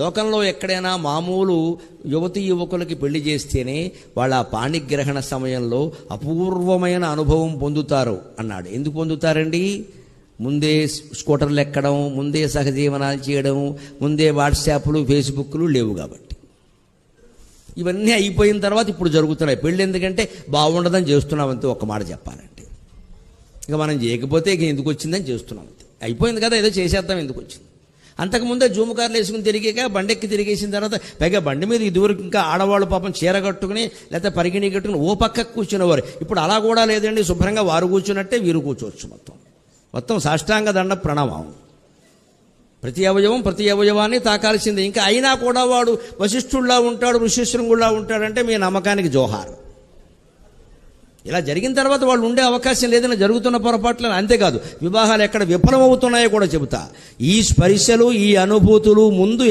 లోకంలో ఎక్కడైనా మామూలు యువతీ యువకులకి పెళ్లి చేస్తేనే వాళ్ళ పాణిగ్రహణ సమయంలో అపూర్వమైన అనుభవం పొందుతారు అన్నాడు. ఎందుకు పొందుతారండి? ముందే స్కూటర్లు ఎక్కడం, ముందే సహజీవనాలు చేయడం, ముందే వాట్సాప్లు ఫేస్బుక్లు లేవు కాబట్టి. ఇవన్నీ అయిపోయిన తర్వాత ఇప్పుడు జరుగుతున్నాయి పెళ్ళి. ఎందుకంటే బాగుండదని చేస్తున్నామంతే, ఒక్క మాట చెప్పాలంటే. ఇక మనం చేయకపోతే ఇక ఎందుకు వచ్చిందని చేస్తున్నాం అంతే. అయిపోయింది కదా, ఏదో చేసేద్దాం, ఎందుకు వచ్చింది. అంతకుముందే జూము కార్లు వేసుకుని తిరిగాక బండెక్కి తిరిగేసిన తర్వాత పైగా బండి మీద ఇదివరకు ఇంకా ఆడవాళ్ళు పాపం చీర కట్టుకుని లేకపోతే పరిగిణి కట్టుకుని ఓ పక్కకు కూర్చునేవారు. ఇప్పుడు అలా కూడా లేదండి, శుభ్రంగా వారు కూర్చున్నట్టే వీరు కూర్చోవచ్చు. మొత్తం సాష్టాంగ దండ ప్రణామం. ప్రతి అవయవాన్ని తాకాల్సిందే. ఇంకా అయినా కూడా వాడు వశిష్ఠుల్లా ఉంటాడు, ఋషిశృంగుల్లా ఉంటాడంటే మీ నమ్మకానికి జోహార్. ఇలా జరిగిన తర్వాత వాళ్ళు ఉండే అవకాశం లేదని జరుగుతున్న పొరపాట్లను. అంతేకాదు, వివాహాలు ఎక్కడ విఫలమవుతున్నాయో కూడా చెబుతా. ఈ స్పర్శలు, ఈ అనుభూతులు ముందు